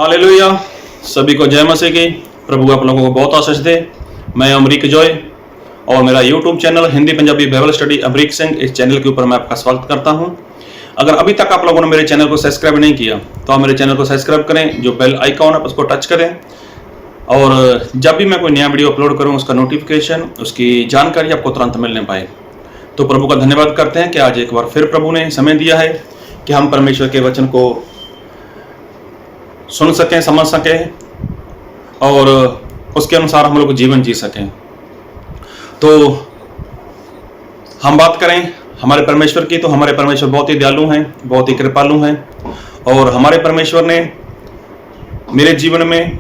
Hallelujah. सभी को जय मसीह की। प्रभु आप लोगों को बहुत आशीष दे। मैं अमरीक जॉय और मेरा YouTube channel Hindi Punjabi Bible study Amrik Singh, इस चैनल के ऊपर मैं आपका स्वागत करता हूं। अगर अभी तक आप लोगों ने मेरे चैनल को सब्सक्राइब नहीं किया तो आप मेरे चैनल को सब्सक्राइब करें, जो बेल आइकॉन है उसको टच करें और जब भी मैं कोई नया वीडियो अपलोड करूं उसका नोटिफिकेशन, उसकी जानकारी आपको तुरंत मिलने पाए। तो प्रभु का धन्यवाद करते हैं कि आज एक बार फिर प्रभु ने समय दिया है कि हम परमेश्वर के वचन को सुन सकें, समझ सकें और उसके अनुसार हम लोग जीवन जी सकें। तो हम बात करें हमारे परमेश्वर की, तो हमारे परमेश्वर बहुत ही दयालु हैं, बहुत ही कृपालु हैं और हमारे परमेश्वर ने मेरे जीवन में,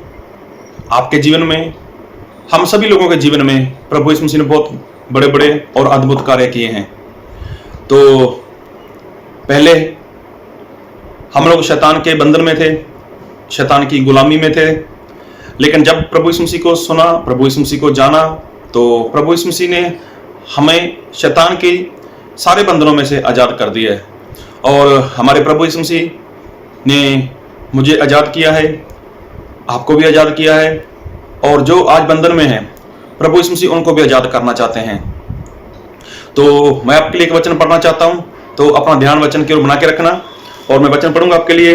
आपके जीवन में, हम सभी लोगों के जीवन में प्रभु यीशु मसीह ने बहुत बड़े बड़े और अद्भुत कार्य किए हैं। तो पहले हम लोग शैतान के बंधन में थे, शैतान की गुलामी में थे, लेकिन जब प्रभु यीशु मसीह को सुना, प्रभु यीशु मसीह को जाना, तो प्रभु यीशु मसीह ने हमें शैतान के सारे बंधनों में से आज़ाद कर दिया है। और हमारे प्रभु यीशु मसीह ने मुझे आज़ाद किया है, आपको भी आज़ाद किया है और जो आज बंधन में है प्रभु यीशु मसीह उनको भी आज़ाद करना चाहते हैं। तो मैं आपके लिए एक वचन पढ़ना चाहता हूँ, तो अपना ध्यान वचन की ओर बना के रखना और मैं वचन पढ़ूंगा आपके लिए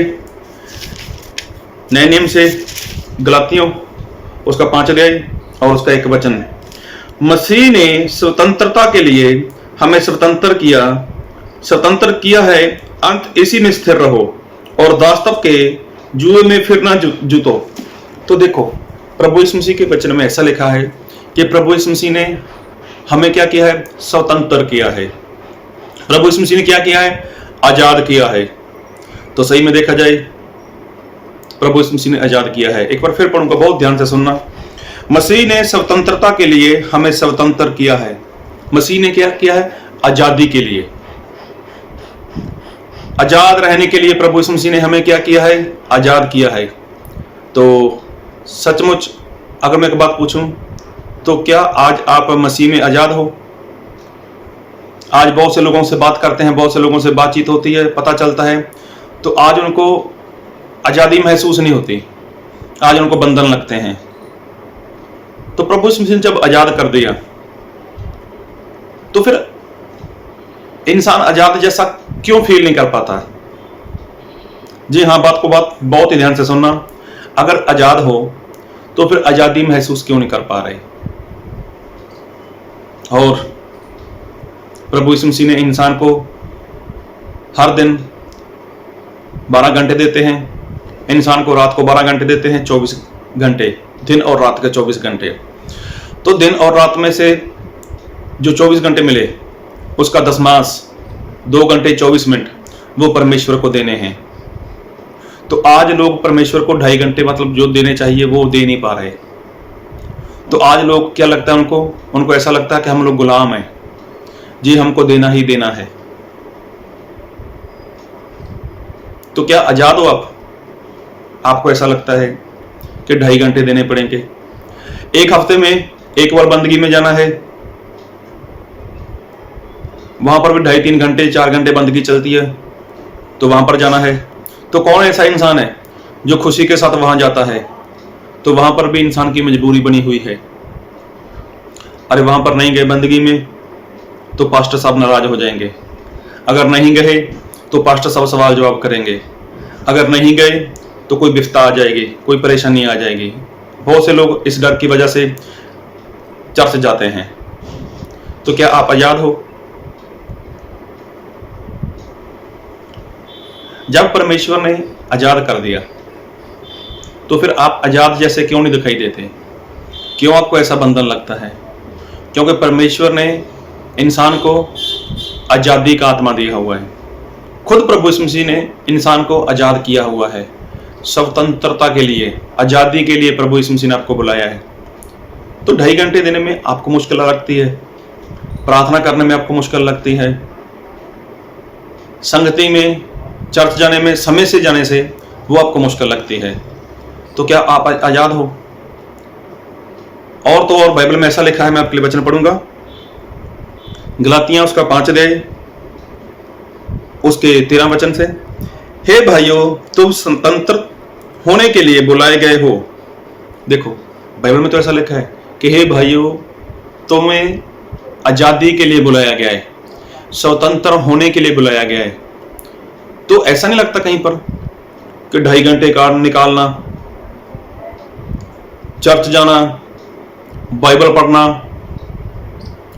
नए नियम से, गलातियों उसका 5 अध्याय और उसका 1 वचन। मसीह ने स्वतंत्रता के लिए हमें स्वतंत्र किया है, अंत इसी में स्थिर रहो और दासत्व के जुए में फिर ना जुतो। तो देखो प्रभु यीशु मसीह के वचन में ऐसा लिखा है कि प्रभु यीशु मसीह ने हमें क्या किया है? स्वतंत्र किया है। प्रभु यीशु मसीह ने क्या किया है? आजाद किया है। तो सही में देखा जाए प्रभु यीशु मसीह ने आजाद किया है। एक बार फिर पढ़ूंगा, बहुत ध्यान से सुनना। मसीह ने स्वतंत्रता के लिए हमें स्वतंत्र किया है। मसीह ने क्या किया है? आजादी के लिए, आजाद रहने के लिए प्रभु यीशु मसीह ने हमें क्या किया है? आजाद किया है। तो सचमुच अगर मैं एक बात पूछूं तो क्या आज आप मसीह में आजाद हो? आज बहुत से लोगों से बात करते हैं, बहुत से लोगों से बातचीत होती है, पता चलता है, तो आज उनको आजादी महसूस नहीं होती, आज उनको बंधन लगते हैं। तो प्रभु यीशु मसीह ने जब आजाद कर दिया तो फिर इंसान आजाद जैसा क्यों फील नहीं कर पाता? जी हाँ, बात बहुत ही ध्यान से सुनना। अगर आजाद हो तो फिर आजादी महसूस क्यों नहीं कर पा रहे? और प्रभु यीशु मसीह ने इंसान को हर दिन 12 घंटे देते हैं, इंसान को रात को 12 घंटे देते हैं, 24 घंटे, दिन और रात के 24 घंटे। तो दिन और रात में से जो 24 घंटे मिले उसका दशमांश 2 घंटे 24 मिनट वो परमेश्वर को देने हैं। तो आज लोग परमेश्वर को 2.5 घंटे मतलब जो देने चाहिए वो दे नहीं पा रहे। तो आज लोग क्या लगता है उनको ऐसा लगता है कि हम लोग गुलाम हैं, जी हमको देना ही देना है। तो क्या आजाद हो आप? आपको ऐसा लगता है कि 2.5 घंटे देने पड़ेंगे? एक हफ्ते में एक बार बंदगी में जाना है, वहां पर भी 2.5-3 घंटे 4 घंटे बंदगी चलती है, तो वहां पर जाना है। तो कौन ऐसा इंसान है जो खुशी के साथ वहां जाता है? तो वहां पर भी इंसान की मजबूरी बनी हुई है। अरे वहां पर नहीं गए बंदगी में तो पास्टर साहब नाराज हो जाएंगे, अगर नहीं गए तो पास्टर साहब सवाल जवाब करेंगे, अगर नहीं गए तो कोई विपदा आ जाएगी, कोई परेशानी आ जाएगी। बहुत से लोग इस डर की वजह से चर्च जाते हैं। तो क्या आप आजाद हो? जब परमेश्वर ने आजाद कर दिया तो फिर आप आजाद जैसे क्यों नहीं दिखाई देते? क्यों आपको ऐसा बंधन लगता है? क्योंकि परमेश्वर ने इंसान को आजादी का आत्मा दिया हुआ है। खुद प्रभु यीशु मसीह ने इंसान को आजाद किया हुआ है। स्वतंत्रता के लिए, आजादी के लिए प्रभु यीशु मसीह ने आपको बुलाया है। तो 2.5 घंटे देने में आपको मुश्किल लगती है, प्रार्थना करने में आपको मुश्किल लगती है, संगति में, चर्च जाने में, समय से जाने से वो आपको मुश्किल लगती है। तो क्या आप आजाद हो? और तो और बाइबल में ऐसा लिखा है, मैं आपके लिए वचन पढ़ूंगा, गलातियां उसका 5 अध्याय उसके 13 वचन से। हे भाइयों, तुम स्वतंत्र होने के लिए बुलाए गए हो। देखो बाइबल में तो ऐसा लिखा है कि हे भाइयों, तुम्हें आजादी के लिए बुलाया गया है, स्वतंत्र होने के लिए बुलाया गया है। तो ऐसा नहीं लगता कहीं पर कि 2.5 घंटे कार निकालना, चर्च जाना, बाइबल पढ़ना,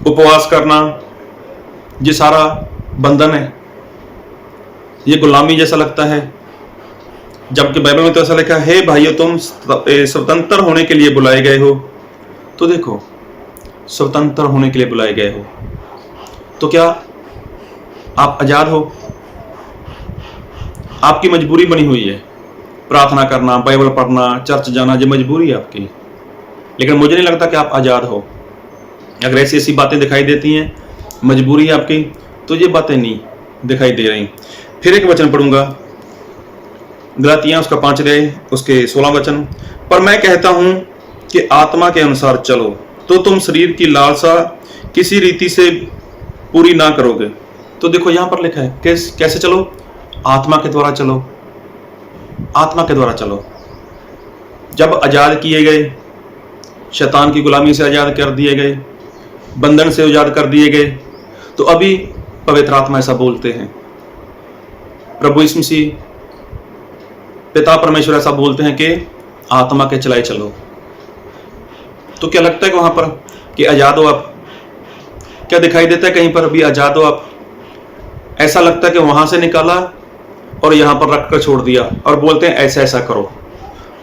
उपवास करना, ये सारा बंधन है, ये गुलामी जैसा लगता है। जबकि बाइबल में तो ऐसा लिखा है, हे भाइयों, तुम स्वतंत्र होने के लिए बुलाए गए हो। तो देखो, स्वतंत्र होने के लिए बुलाए गए हो, तो क्या आप आजाद हो? आपकी मजबूरी बनी हुई है प्रार्थना करना, बाइबल पढ़ना, चर्च जाना, ये मजबूरी है आपकी। लेकिन मुझे नहीं लगता कि आप आजाद हो। अगर ऐसी ऐसी बातें दिखाई देती हैं, मजबूरी है आपकी, तो ये बातें नहीं दिखाई दे रही। फिर एक वचन पढ़ूंगा, गलातियां उसका 5 अध्याय उसके 16 वचन। पर मैं कहता हूं कि आत्मा के अनुसार चलो, तो तुम शरीर की लालसा किसी रीति से पूरी ना करोगे। तो देखो यहां पर लिखा है कैसे चलो? आत्मा के द्वारा चलो, आत्मा के द्वारा चलो। जब आजाद किए गए, शैतान की गुलामी से आजाद कर दिए गए, बंधन से आजाद कर दिए गए, तो अभी पवित्र आत्मा ऐसा बोलते हैं, प्रभु यीशु मसीह पिता परमेश्वर ऐसा बोलते हैं कि आत्मा के चलाए चलो। तो क्या लगता है कि वहां पर कि आजाद हो आप? क्या दिखाई देता है कहीं पर अभी आजाद हो आप? ऐसा लगता है कि वहां से निकाला और यहां पर रखकर छोड़ दिया और बोलते हैं ऐसा ऐसा करो।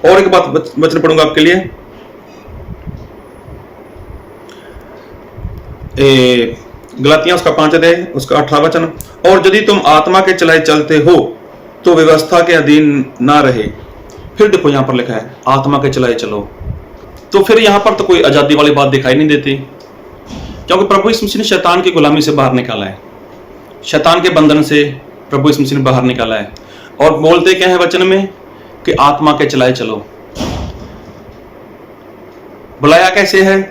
और एक बात वचन पढ़ूंगा आपके लिए, गलातियां उसका 5 अध्याय उसका 18 वचन। और यदि तुम आत्मा के चलाए चलते हो तो व्यवस्था के अधीन ना रहे। फिर देखो यहां पर लिखा है आत्मा के चलाए चलो, तो फिर यहां पर तो कोई आजादी वाली बात दिखाई नहीं देती, क्योंकि प्रभु यीशु मसीह ने शैतान की गुलामी से बाहर निकाला है, शैतान के बंधन से प्रभु यीशु मसीह ने बाहर निकाला है। और बोलते क्या है वचन में कि आत्मा के चलाए चलो। बुलाया कैसे है?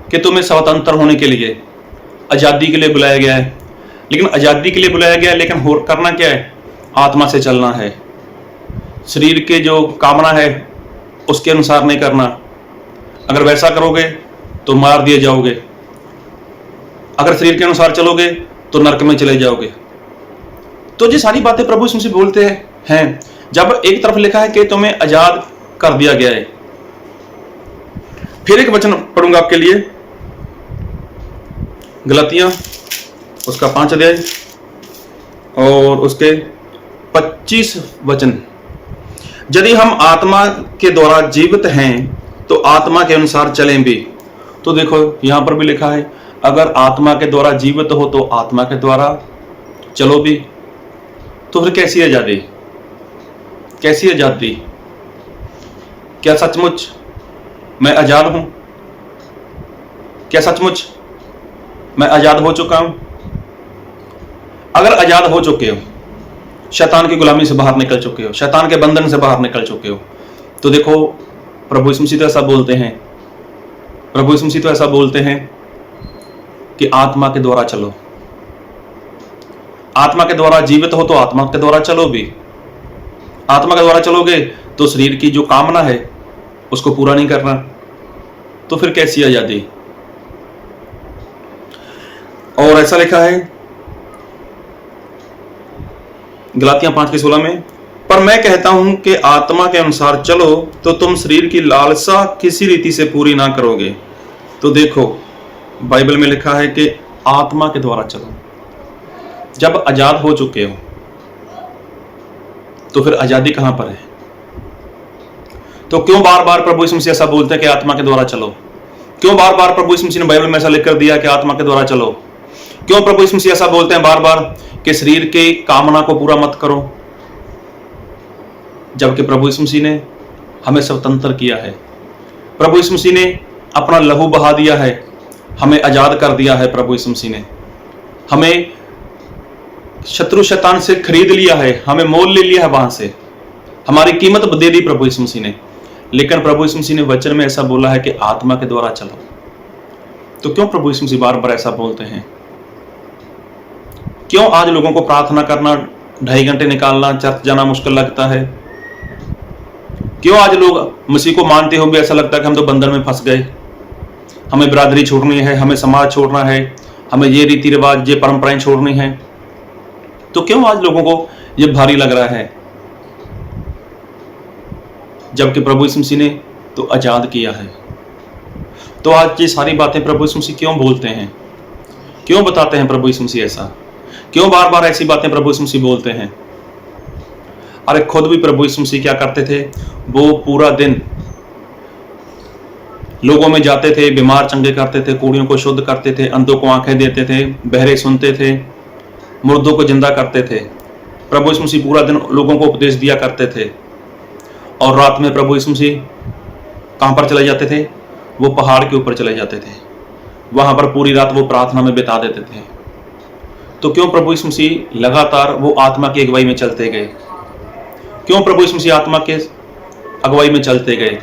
कि तुम्हें स्वतंत्र होने के लिए, आजादी के लिए बुलाया गया है। लेकिन आजादी के लिए बुलाया गया है, लेकिन करना क्या है? आत्मा से चलना है। शरीर के जो कामना है उसके अनुसार नहीं करना। अगर वैसा करोगे तो मार दिए जाओगे, अगर शरीर के अनुसार चलोगे तो नरक में चले जाओगे। तो ये सारी बातें प्रभु यीशु मसीह बोलते हैं जब एक तरफ लिखा है कि तुम्हें आजाद कर दिया गया है। फिर एक वचन पढ़ूंगा आपके लिए, गलातियां उसका 5 अध्याय और उसके 25 वचन। यदि हम आत्मा के द्वारा जीवित हैं तो आत्मा के अनुसार चलें भी। तो देखो यहां पर भी लिखा है अगर आत्मा के द्वारा जीवित हो तो आत्मा के द्वारा चलो भी। तो फिर कैसी आजादी? कैसी आजादी? क्या सचमुच मैं आजाद हूं? क्या सचमुच मैं आजाद हो चुका हूं? अगर आजाद हो चुके हो, शैतान की गुलामी से बाहर निकल चुके हो, शैतान के बंधन से बाहर निकल चुके हो, तो देखो प्रभु यीशु मसीह तो ऐसा बोलते हैं, प्रभु यीशु मसीह तो ऐसा बोलते हैं कि आत्मा के द्वारा चलो। आत्मा के द्वारा जीवित हो तो आत्मा के द्वारा चलो भी। आत्मा के द्वारा चलोगे तो शरीर की जो कामना है उसको पूरा नहीं करना, तो फिर कैसी आजादी? और ऐसा लिखा है गलातियां 5:16 में, पर मैं कहता हूं कि आत्मा के अनुसार चलो तो तुम शरीर की लालसा किसी रीति से पूरी ना करोगे। तो देखो बाइबल में लिखा है कि आत्मा के द्वारा चलो। जब आजाद हो चुके हो तो फिर आजादी कहां पर है? तो क्यों बार बार प्रभु यीशु मसीह ऐसा बोलते हैं कि आत्मा के द्वारा चलो? क्यों बार बार प्रभु यीशु मसीह ने बाइबल में ऐसा लिख कर दिया कि आत्मा के द्वारा चलो? क्यों प्रभु यीशु मसीह ऐसा बोलते हैं बार बार कि शरीर के कामना को पूरा मत करो? जबकि प्रभु यीशु मसीह ने हमें स्वतंत्र किया है, प्रभु यीशु मसीह ने अपना लहू बहा दिया है, हमें आजाद कर दिया है। प्रभु यीशु मसीह ने हमें शत्रु शैतान से खरीद लिया है, हमें मोल ले लिया है, वहां से हमारी कीमत दे दी प्रभु यीशु मसीह ने। लेकिन प्रभु यीशु मसीह ने वचन में ऐसा बोला है कि आत्मा के द्वारा चलो। तो क्यों प्रभु यीशु मसीह बार बार ऐसा बोलते हैं? क्यों आज लोगों को प्रार्थना करना, 2.5 घंटे निकालना, चर्च जाना मुश्किल लगता है? क्यों आज लोग मसीह को मानते हुए भी ऐसा लगता है कि हम तो बंधन में फंस गए, हमें बिरादरी छोड़नी है, हमें समाज छोड़ना है, हमें ये रीति रिवाज, ये परंपराएं छोड़नी है। तो क्यों आज लोगों को ये भारी लग रहा है, जबकि प्रभु यीशु मसीह ने तो आजाद किया है। तो आज ये सारी बातें प्रभु यीशु मसीह क्यों बोलते हैं, क्यों बताते हैं प्रभु यीशु मसीह ऐसा, क्यों बार बार ऐसी बातें प्रभु यीशु मसीह बोलते हैं? अरे खुद भी प्रभु यीशु मसीह क्या करते थे, वो पूरा दिन लोगों में जाते थे, बीमार चंगे करते थे, कूड़ियों को शुद्ध करते थे, अंधों को आंखें देते थे, बहरे सुनते थे, मुर्दों को जिंदा करते थे। प्रभु यीशु मसीह पूरा दिन लोगों को उपदेश दिया करते थे। और रात में प्रभु यीशु मसीह कहाँ पर चले जाते थे? वो पहाड़ के ऊपर चले जाते थे, वहां पर पूरी रात वो प्रार्थना में बिता देते थे। तो क्यों प्रभु यीशु मसीह लगातार वो आत्मा की अगुवाई में चलते गए? क्यों प्रभु यीशु मसीह आत्मा के अगुवाई में चलते गए?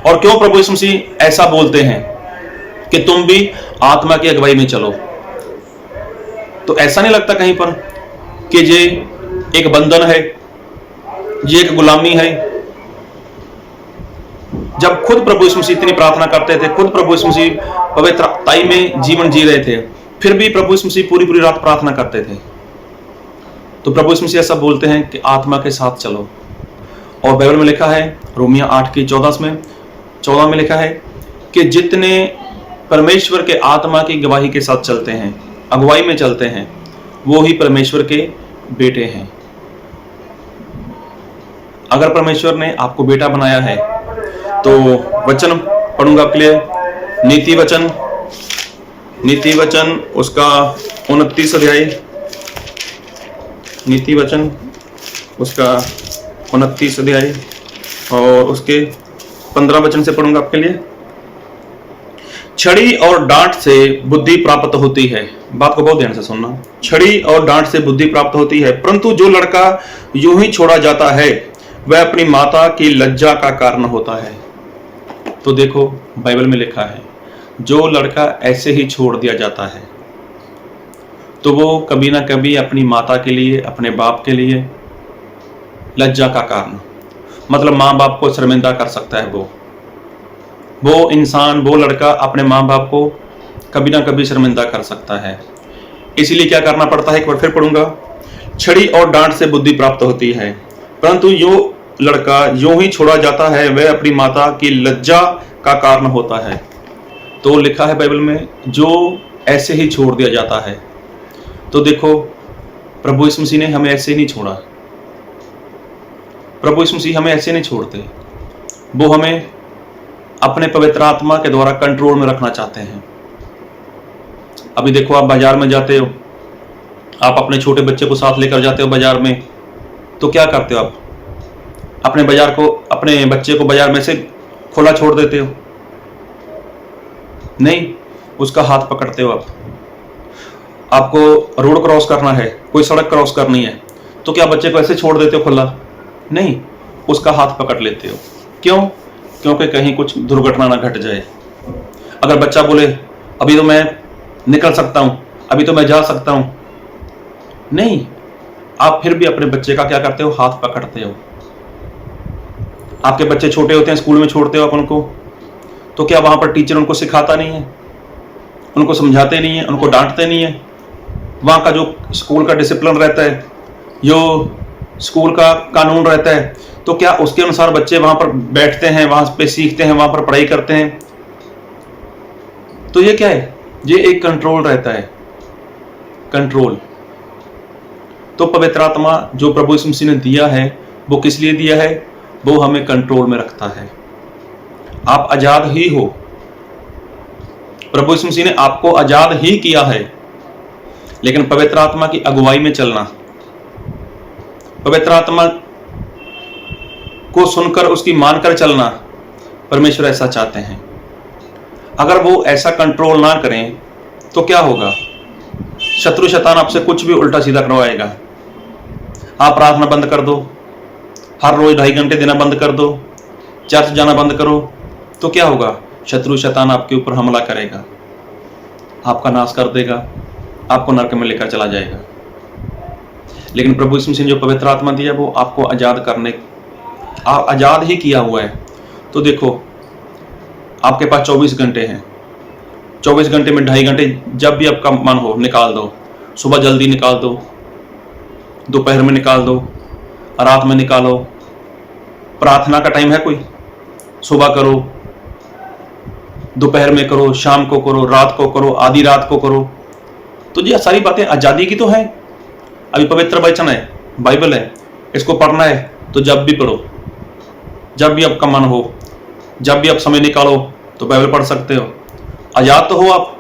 और क्यों प्रभु यीशु मसीह ऐसा बोलते हैं कि तुम भी आत्मा की अगुवाई में चलो? तो ऐसा नहीं लगता कहीं पर कि ये एक बंधन है, ये एक गुलामी है? जब खुद प्रभु यीशु मसीह इतनी प्रार्थना करते थे, खुद प्रभु यीशु मसीह पवित्रताई में जीवन जी रहे थे, फिर भी प्रभु यीशु मसीह पूरी पूरी रात प्रार्थना करते थे। तो प्रभु यीशु मसीह ऐसा बोलते हैं कि आत्मा के साथ चलो। और बाइबल में लिखा है, रोमिया 8:14 में लिखा है कि जितने परमेश्वर के आत्मा की गवाही के साथ चलते हैं, अगुवाई में चलते हैं, वो ही परमेश्वर के बेटे हैं। अगर परमेश्वर ने आपको बेटा बनाया है तो वचन पढ़ूंगा आपके लिए, नीति वचन उसका 29 अध्याय, नीति वचन उसका 29 अध्याय और उसके 15 वचन से पढ़ूंगा आपके लिए। छड़ी और डांट से बुद्धि प्राप्त होती है। बात को बहुत ध्यान से सुनना। छड़ी और डांट से बुद्धि प्राप्त होती है, परंतु जो लड़का यूं ही छोड़ा जाता है वह अपनी माता की लज्जा का कारण होता है। तो देखो बाइबल में लिखा है, जो लड़का ऐसे ही छोड़ दिया जाता है तो वो कभी ना कभी अपनी माता के लिए, अपने बाप के लिए लज्जा का कारण, मतलब माँ बाप को शर्मिंदा कर सकता है। वो इंसान, वो लड़का अपने माँ बाप को कभी ना कभी शर्मिंदा कर सकता है। इसलिए क्या करना पड़ता है, एक बार फिर पढ़ूंगा। छड़ी और डांट से बुद्धि प्राप्त होती है, परंतु जो लड़का यूं ही छोड़ा जाता है वह अपनी माता की लज्जा का कारण होता है। तो लिखा है बाइबल में, जो ऐसे ही छोड़ दिया जाता है। तो देखो प्रभु यीशु मसीह ने हमें ऐसे नहीं छोड़ा। प्रभु यीशु मसीह हमें ऐसे नहीं छोड़ते, वो हमें अपने पवित्र आत्मा के द्वारा कंट्रोल में रखना चाहते हैं। अभी देखो, आप बाजार में जाते हो, आप अपने छोटे बच्चे को साथ लेकर जाते हो बाजार में, तो क्या करते हो आप? अपने बच्चे को बाजार में से खुला छोड़ देते हो? नहीं, उसका हाथ पकड़ते हो आप। आपको रोड क्रॉस करना है, कोई सड़क क्रॉस करनी है, तो क्या बच्चे को ऐसे छोड़ देते हो खुला? नहीं, उसका हाथ पकड़ लेते हो। क्यों? क्योंकि कहीं कुछ दुर्घटना ना घट जाए। अगर बच्चा बोले अभी तो मैं निकल सकता हूं, अभी तो मैं जा सकता हूं, नहीं, आप फिर भी अपने बच्चे का क्या करते हो? हाथ पकड़ते हो। आपके बच्चे छोटे होते हैं, स्कूल में छोड़ते हो आप उनको, तो क्या वहां पर टीचर उनको सिखाता नहीं है, उनको समझाते नहीं है, उनको डांटते नहीं है? वहां का जो स्कूल का डिसिप्लिन रहता है, जो स्कूल का कानून रहता है, तो क्या उसके अनुसार बच्चे वहां पर बैठते हैं, वहां पे सीखते हैं, वहां पर पढ़ाई करते हैं? तो ये क्या है? ये एक कंट्रोल रहता है, कंट्रोल। तो पवित्र आत्मा जो प्रभु यीशु मसीह ने दिया है, वो किस लिए दिया है? वो हमें कंट्रोल में रखता है। आप आजाद ही हो, प्रभु यीशु मसीह ने आपको आजाद ही किया है, लेकिन पवित्र आत्मा की अगुवाई में चलना, पवित्र आत्मा को सुनकर उसकी मानकर चलना, परमेश्वर ऐसा चाहते हैं। अगर वो ऐसा कंट्रोल ना करें तो क्या होगा? शत्रु शैतान आपसे कुछ भी उल्टा सीधा करवाएगा। आप प्रार्थना बंद कर दो, हर रोज 2.5 घंटे देना बंद कर दो, चर्च जाना बंद करो, तो क्या होगा? शत्रु शैतान आपके ऊपर हमला करेगा, आपका नाश कर देगा, आपको नरक में लेकर चला जाएगा। लेकिन प्रभु यीशु मसीह ने जो पवित्र आत्मा दिया, वो आपको आजाद करने आज़ाद ही किया हुआ है। तो देखो आपके पास 24 घंटे हैं, 24 घंटे में 2.5 घंटे जब भी आपका मन हो निकाल दो। सुबह जल्दी निकाल दो, दोपहर में निकाल दो, रात में निकालो। प्रार्थना का टाइम है कोई, सुबह करो, दोपहर में करो, शाम को करो, रात को करो, आधी रात को करो। तो ये सारी बातें आज़ादी की तो है। अभी पवित्र वचन है, बाइबल है, इसको पढ़ना है तो जब भी पढ़ो, जब भी आपका मन हो, जब भी आप समय निकालो तो बाइबल पढ़ सकते हो। आज़ाद तो हो आप।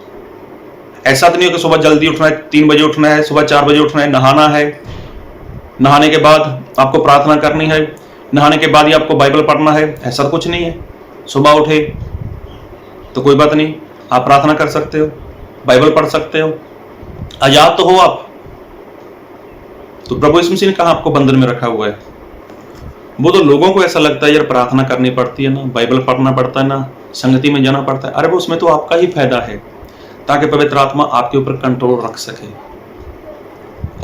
ऐसा तो नहीं हो कि सुबह जल्दी उठना है, 3 बजे उठना है, सुबह 4 बजे उठना है, नहाना है, नहाने के बाद आपको प्रार्थना करनी है, नहाने के बाद ही आपको बाइबल पढ़ना है, ऐसा कुछ नहीं है। सुबह उठे तो कोई बात नहीं, आप प्रार्थना कर सकते हो, बाइबल पढ़ सकते हो, आज़ाद तो हो आप। तो प्रभु यीशु मसीह ने कहा आपको बंधन में रखा हुआ है। वो तो लोगों को ऐसा लगता है यार प्रार्थना करनी पड़ती है ना, बाइबल पढ़ना पड़ता है ना, संगति में जाना पड़ता है। अरे वो उसमें तो आपका ही फायदा है, ताकि पवित्र आत्मा आपके ऊपर कंट्रोल रख सके।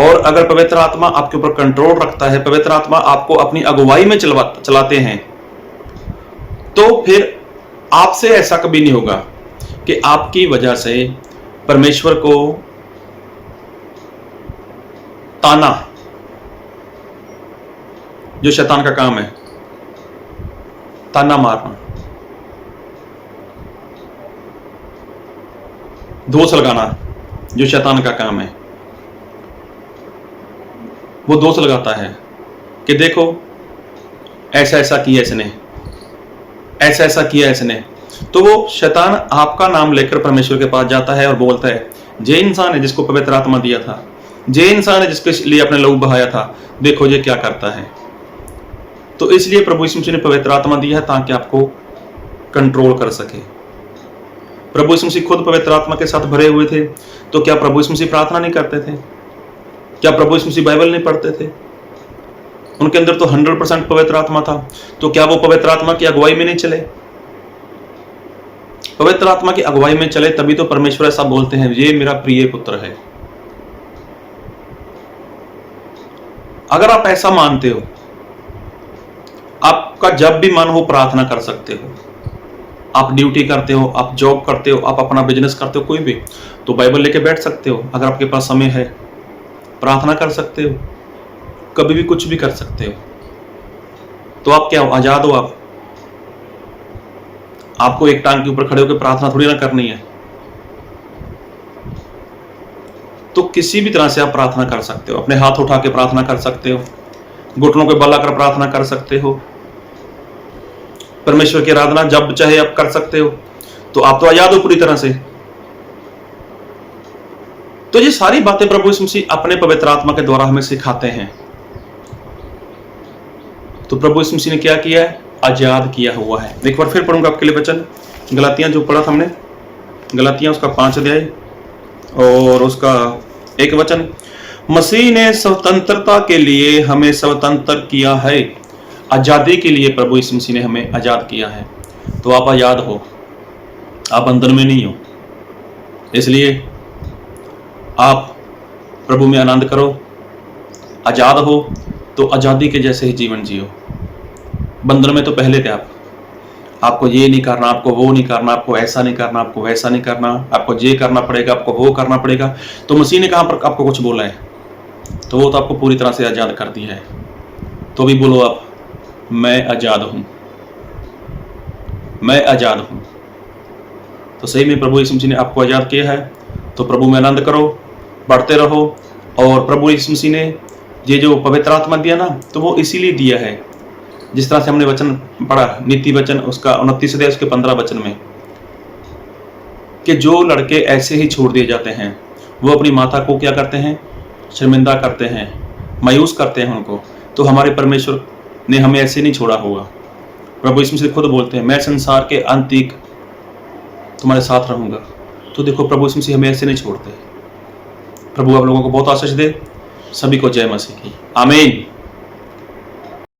और अगर पवित्र आत्मा आपके ऊपर कंट्रोल रखता है, पवित्र आत्मा आपको अपनी अगुवाई में चलाते हैं, तो फिर आपसे ऐसा कभी नहीं होगा कि आपकी वजह से परमेश्वर को ताना, जो शैतान का काम है, ताना मारना, दोष लगाना, जो शैतान का काम है, वो दोष लगाता है कि देखो ऐसा ऐसा किया इसने, ऐसा ऐसा किया इसने। तो वो शैतान आपका नाम लेकर परमेश्वर के पास जाता है और बोलता है, जे इंसान है जिसको पवित्र आत्मा दिया था, जे इंसान है जिसके लिए अपने लहू बहाया था, देखो ये क्या करता है। तो इसलिए प्रभु यीशु मसीह ने पवित्र आत्मा दिया है ताकि आपको कंट्रोल कर सके। प्रभु यीशु मसीह खुद पवित्र आत्मा के साथ भरे हुए थे, तो क्या प्रभु यीशु मसीह प्रार्थना नहीं करते थे? क्या प्रभु यीशु मसीह बाइबल नहीं पढ़ते थे? उनके अंदर तो 100% पवित्र आत्मा था। तो क्या वो पवित्र आत्मा की अगुवाई में नहीं चले? पवित्र आत्मा की अगुवाई में चले तभी तो परमेश्वर ऐसा बोलते हैं, ये मेरा प्रिय पुत्र है। अगर आप ऐसा मानते हो, आपका जब भी मन हो प्रार्थना कर सकते हो। आप ड्यूटी करते हो, आप जॉब करते हो, आप अपना बिजनेस करते हो, कोई भी, तो बाइबल लेके बैठ सकते हो। अगर आपके पास समय है प्रार्थना कर सकते हो, कभी भी कुछ भी कर सकते हो। तो आप क्या हो? आजाद हो आप। आपको एक टांग के ऊपर खड़े होकर प्रार्थना थोड़ी ना करनी है। तो किसी भी तरह से आप प्रार्थना कर सकते हो। अपने हाथ उठा के प्रार्थना कर सकते हो, घुटनों पे बल आकर प्रार्थना कर सकते हो, परमेश्वर की आराधना जब चाहे आप कर सकते हो। तो आप तो आजाद हो पूरी तरह से। तो ये सारी बातें प्रभु यीशु मसीह अपने पवित्र आत्मा के द्वारा हमें सिखाते हैं। तो प्रभु यीशु मसीह ने क्या किया है? आजाद किया हुआ है। एक बार फिर पढ़ूंगा आपके लिए वचन, गलातियां जो पढ़ा था हमने, गलातियां उसका 5 अध्याय और उसका 1 वचन। मसीह ने स्वतंत्रता के लिए हमें स्वतंत्र किया है। आजादी के लिए प्रभु यीशु मसीह ने हमें आजाद किया है। तो आप आजाद हो, आप अंदर में नहीं हो। इसलिए आप प्रभु में आनंद करो। आजाद हो तो आजादी के जैसे ही जीवन जियो। बंधन में तो पहले थे आप। आपको ये नहीं करना, आपको वो नहीं करना, आपको ऐसा नहीं करना, आपको वैसा नहीं करना, आपको ये करना पड़ेगा, आपको वो करना पड़ेगा। तो मसीह ने कहां पर आपको कुछ बोला है? तो वो तो आपको पूरी तरह से आजाद कर दिया है। तो भी बोलो आप, मैं आजाद हूं, मैं आजाद हूं। तो सही में प्रभु यीशु मसीह ने आपको आजाद किया है। तो प्रभु में आनंद करो, बढ़ते रहो। और प्रभु यीशु मसीह ने ये जो पवित्र आत्मा दिया ना, तो वो इसीलिए दिया है, जिस तरह से हमने वचन पढ़ा, नीति वचन उसका 29 अध्याय उसके 15 वचन में, कि जो लड़के ऐसे ही छोड़ दिए जाते हैं वो अपनी माता को क्या करते हैं? शर्मिंदा करते हैं, मायूस करते हैं उनको। तो हमारे परमेश्वर ने हमें ऐसे नहीं छोड़ा होगा। प्रभु यीशु मसीह खुद बोलते हैं, मैं संसार के अंत तक तुम्हारे साथ रहूंगा। तो देखो प्रभु यीशु मसीह हमें ऐसे नहीं छोड़ते। प्रभु आप लोगों को बहुत आशीष दे। सभी को जय मसीह की। आमीन।